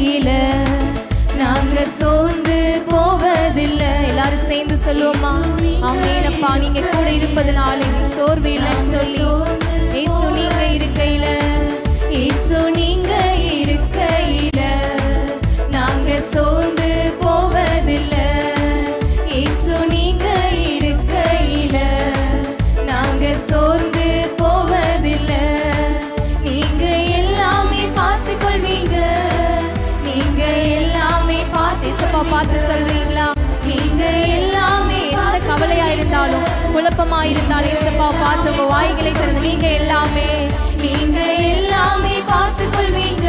இருக்கையில நாங்க சோர்ந்து போவதில்லை. எல்லாரும் சேர்ந்து சொல்லுவோமா? ஆமெனப்பா. நீங்க கூட இருப்பதனால எங்களுக்கு சோர்வு இல்லைன்னு சொல்லி இயேசு நீங்க இருக்கையில, இயேசு நீங்க இருக்கையில நாங்க சோர்ந்து போவதில்லை. இயேசு நீங்க இருக்கையில நாங்க சோர்ந்து போவதில்லை. நீங்க எல்லாமே பார்த்து கொள்வீங்க. நீங்க எல்லாமே பார்த்து பார்த்து சொல்றீங்களா? நீங்க எல்லாமே எந்த கவலையா இருந்தாலும் குழப்பமா இருந்தாலும் இசப்பா பார்த்து உங்க வாய்களை திறந்து நீங்க எல்லாமே பார்த்து கொள்வீங்க.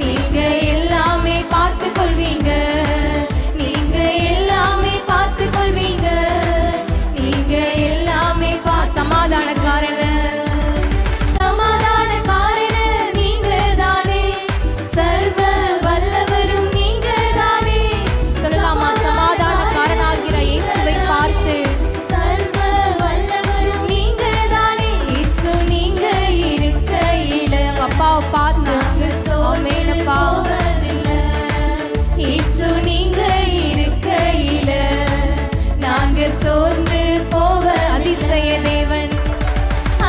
நீங்க எல்லாமே பார்த்து கொள்வீங்க. நீங்க எல்லாமே பார்த்து கொள்வீங்க. நீங்க எல்லாமே சமாதானக்காரன நீங்க தானே. சர்வ வல்லவரும் நீங்க தானே. சொல்லலாமா? சமாதானக்காரனாகிற இயேசுவை பார்த்து சர்வ வல்லவரும் நீங்க தானே. இயேசு நீங்க இருக்கையில உங்க அப்பாவை பார்த்து ஆமெனப்பா. இயேசு நீங்க இருக்கையில நாங்க சோர்ந்து போவ அதிசய தேவன்.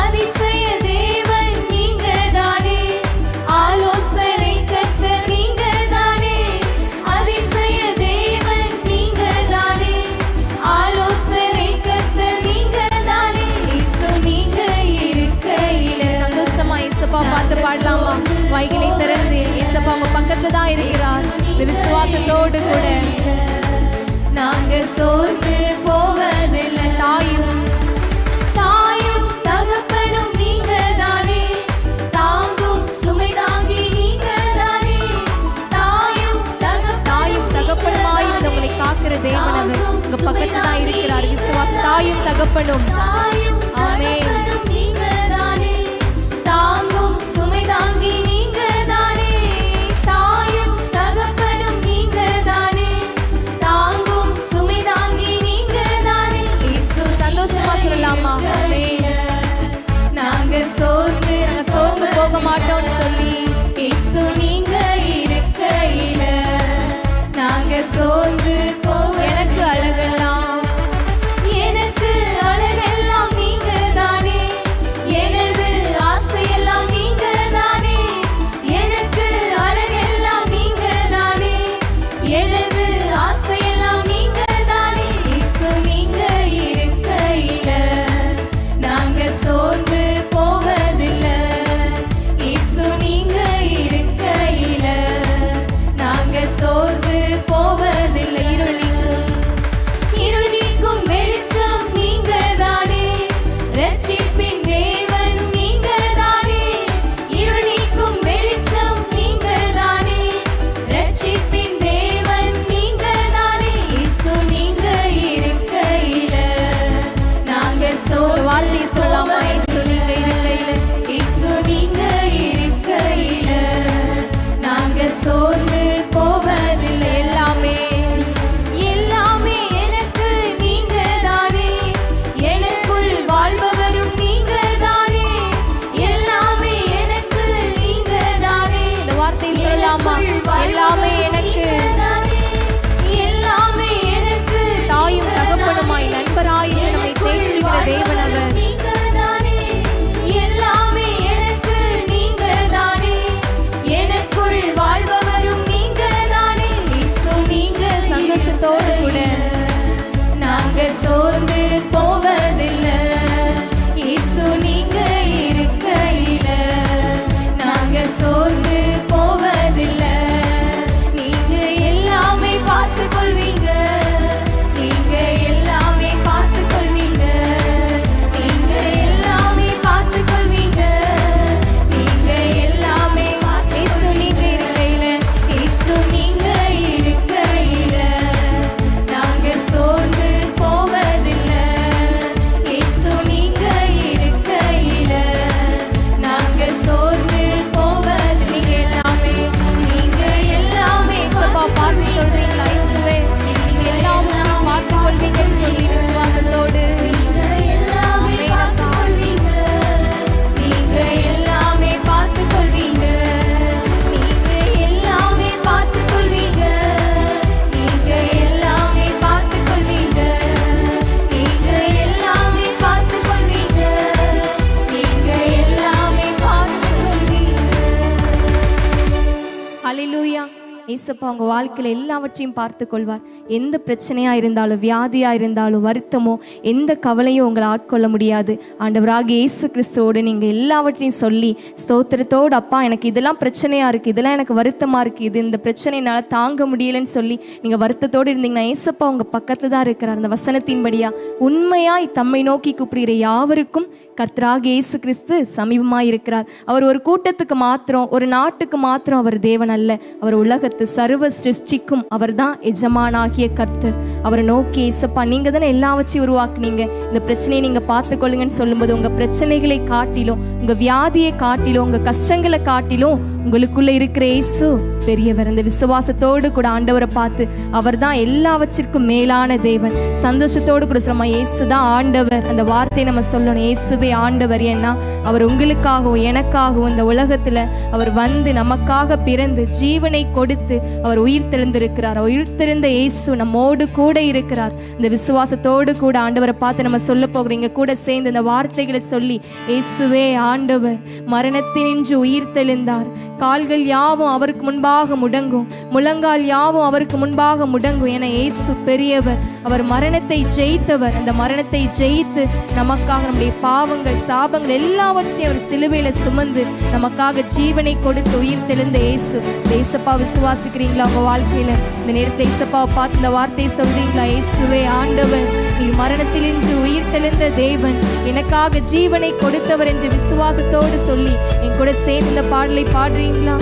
அதிசய தேவன் நீங்க தானே. ஆலோசனை கர்த்தர் நீங்க தானே. அதிசய தேவன் நீங்க தானே. ஆலோசனை கர்த்தர் நீங்க தானே. இயேசு நீங்க இருக்கையில சந்தோஷமா இயேசுப்பா பார்த்து பாடலாமா? வாய்களை திறந்து இயேசுப்பா உங்க பக்கத்துல தான் இருக்கிறார். விசுவாசத்தோடு கூட நாங்க சோர்ந்து போவதில்லை. தாயும் தகப்பனும் நீங்க தானே. தாங்கும் சுமை தாங்கி நீங்க தானே. தாயும் தகப்பனுமாய் உங்களை காக்கிற தேவன் அவர் உங்க பக்கத்துல தான் இருக்கிறார். விசுவாசம் தாயும் தகப்பனும் ஆமென். நீங்க தானே. தாங்கும் சுமை தாங்கி நீங்க தானே. தாயும் தகப்பனும் நீங்க தானே. தாங்கும் சுமை தாங்கி நீங்க தானே. இயேசு சந்தோஷமா சொல்லலாமா? நாங்க சோர்ந்து போக மாட்டோம்னு சொல்லி இயேசு நீங்க இருக்கையில நாங்க சோர்ந்து எனக்கு அழகெல்லாம் நீங்க தானே. எனது ஆசையெல்லாம் நீங்க தானே. எனக்கு அழகெல்லாம் நீங்க தானே. எனது ஆசையெல்லாம் நீங்க தானே. இயேசு நீங்க இருக்கையில நாங்க சோர்ந்து போவதில்லை. இயேசு நீங்க இருக்கையில நாங்க சோர்ந்து போவதில்லை. இருள் நீக்கும் வெளிச்சம் நீங்க தானே. ரட்சிப்பின் தேவன் நீங்க தானே. இருள் நீக்கும் வெளிச்சம் நீங்க தானே. ரட்சிப்பின் தேவன் ஏசப்பா உங்கள் வாழ்க்கையில் எல்லாவற்றையும் பார்த்து கொள்வார். எந்த பிரச்சனையாக இருந்தாலும், வியாதியாக இருந்தாலும், வருத்தமோ எந்த கவலையும் உங்களை ஆட்கொள்ள முடியாது. ஆண்டவராகிய இயேசு கிறிஸ்துவோடு நீங்கள் எல்லாவற்றையும் சொல்லி ஸ்தோத்திரத்தோடு, அப்பா எனக்கு இதெல்லாம் பிரச்சனையாக இருக்குது, இதெல்லாம் எனக்கு வருத்தமாக இருக்குது, இந்த பிரச்சனையினால் தாங்க முடியலைன்னு சொல்லி நீங்கள் வருத்தத்தோடு இருந்தீங்கன்னா ஏசப்பா உங்கள் பக்கத்தில் தான் இருக்கிறார். அந்த வசனத்தின்படியா உண்மையாய் தம்மை நோக்கி கூப்பிடுகிற யாவருக்கும் கர்த்தராகிய இயேசு கிறிஸ்து சமீபமாக இருக்கிறார். அவர் ஒரு கூட்டத்துக்கு மாத்திரம், ஒரு நாட்டுக்கு மாத்திரம் அவர் தேவன் அல்ல. அவர் உலகத்து சர்வ சிருஷ்டிக்கும் அவர் தான் எஜமானாகிய கர்த்தர். அவரை நோக்கி ஏசப்பா நீங்கள் தானே எல்லாவற்றையும் உருவாக்குனீங்க, இந்த பிரச்சனையை நீங்கள் பார்த்துக்கொள்ளுங்கன்னு சொல்லும்போது உங்கள் பிரச்சனைகளை காட்டிலும், உங்கள் வியாதியை காட்டிலும், உங்கள் கஷ்டங்களை காட்டிலும் உங்களுக்குள்ள இருக்கிற இயேசு பெரியவர். அந்த விசுவாசத்தோடு கூட ஆண்டவரை பார்த்து அவர் தான் எல்லாவற்றிற்கும் மேலான தேவன். சந்தோஷத்தோடு கூட சொல்லமா இயேசு தான் ஆண்டவர். அந்த வார்த்தையை நம்ம சொல்லணும், இயேசுவே ஆண்டவர். ஏன்னா அவர் உங்களுக்காகவும் எனக்காகவும் இந்த உலகத்தில் அவர் வந்து நமக்காக பிறந்து ஜீவனை கொடுத்து அவர் உயிர் தெழுந்திருக்கிறார். உயிர் தெழுந்த இயேசு நம்மோடு கூட இருக்கிறார். இந்த விசுவாசத்தோடு கூட ஆண்டவரை பார்த்து நம்ம சொல்ல போகிறீங்க. கூட சேர்ந்து இந்த வார்த்தைகளை சொல்லி, இயேசுவே ஆண்டவர், மரணத்தினின்று உயிர் தெழுந்தார். கால்கள் யாவும் அவருக்கு முன்பாக முடங்கும், முழங்கால் யாவும் அவருக்கு முன்பாக முடங்கும். என இயேசு பெரியவர், அவர் மரணத்தை ஜெயித்தவர். அந்த மரணத்தை ஜெயித்து நமக்காக நம்முடைய பாவங்கள், சாபங்கள் எல்லாவற்றையும் அவர் சிலுவையில சுமந்து நமக்காக ஜீவனை கொடுத்து உயிர் தெழுந்த இயேசு. ஏசப்பா விசுவாசிக்கிறீங்களா? உங்க வாழ்க்கையில இந்த நேரத்தை ஏசப்பாவை பார்த்து இந்த வார்த்தையை சொல்றீங்களா? இயேசுவே ஆண்டவர், நீர் மரணத்திலிருந்து உயிர் தெழுந்த தேவன், எனக்காக ஜீவனை கொடுத்தவர் என்று விசுவாசத்தோடு சொல்லி என் கூட சேர்ந்து இந்த பாடலை பாடுறீங்களா?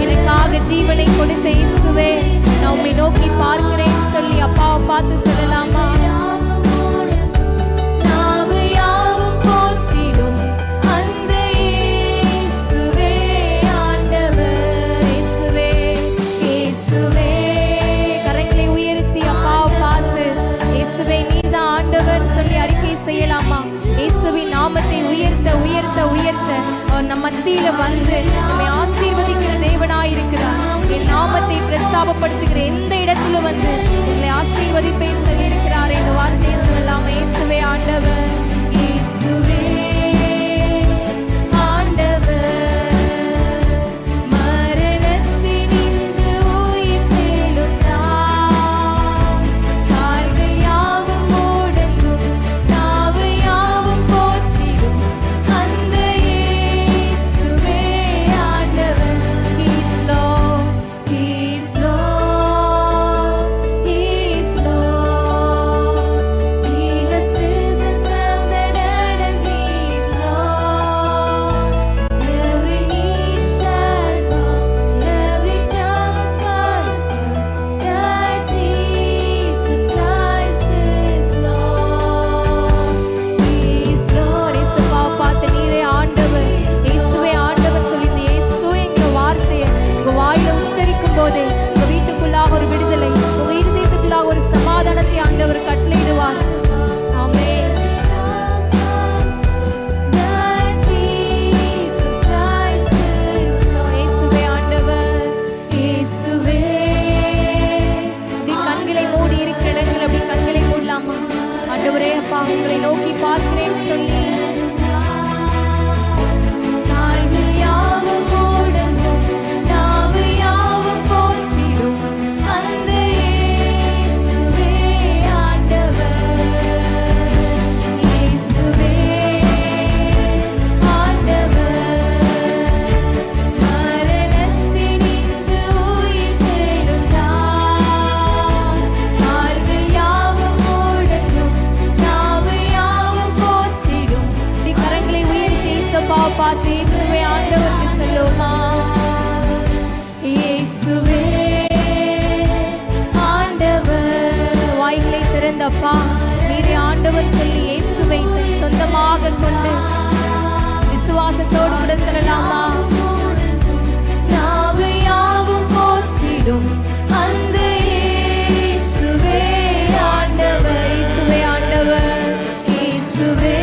எனக்காக ஜீவனை கொடுத்த இயேசுவே, நான் உம்மை நோக்கி பார்க்கிறேன் சொல்லி அப்பாவை பார்த்து சொல்லலாமா? கரங்களை உயர்த்தி அப்பாவை பார்த்து இயேசுவே நீதான் ஆண்டவர் சொல்லி அறிக்கை செய்யலாமா? இயேசுவின் நாமத்தை உயர்த்த உயர்த்த உயர்த்த அவர் நம் மத்தியில வந்து நம்மை ஆசீர்வதிக்கிற தேவனாயிருக்கிறார். என் நாமத்தை பிரஸ்தாபப்படுத்துகிற எந்த இடத்திலும் வந்து உங்களை ஆசீர்வதிப்பேன் சொல்லி இருக்கிறார். இந்த வார்த்தையை சொல்லலாம், இயேசுவே ஆண்டவர், இயேசுவே உங்களை நோக்கி பார்க்கிறேன் சொல்லி பார்த்து இயேசுவே ஆண்டவருக்கு சொல்லுமா? இயேசுவே ஆண்டவர். வாய்களை திறந்தப்பா நீரே ஆண்டவர் சொல்லி இயேசுவை சொந்தமாக கொண்டு விசுவாச விசுவாசத்தோடு கூட சொல்லலாமா? நாவு யாவும் போற்றிடும் அந்த இயேசுவே ஆண்டவர், இயேசுவே ஆண்டவர், இயேசுவே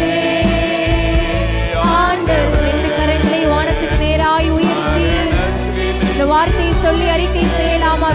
ஆண்டவர். ரெண்டு கரங்களை வானத்துக்கு நேராய் உயர்த்தி இந்த வார்த்தையை சொல்லி அறிக்கை செய்யலாமா?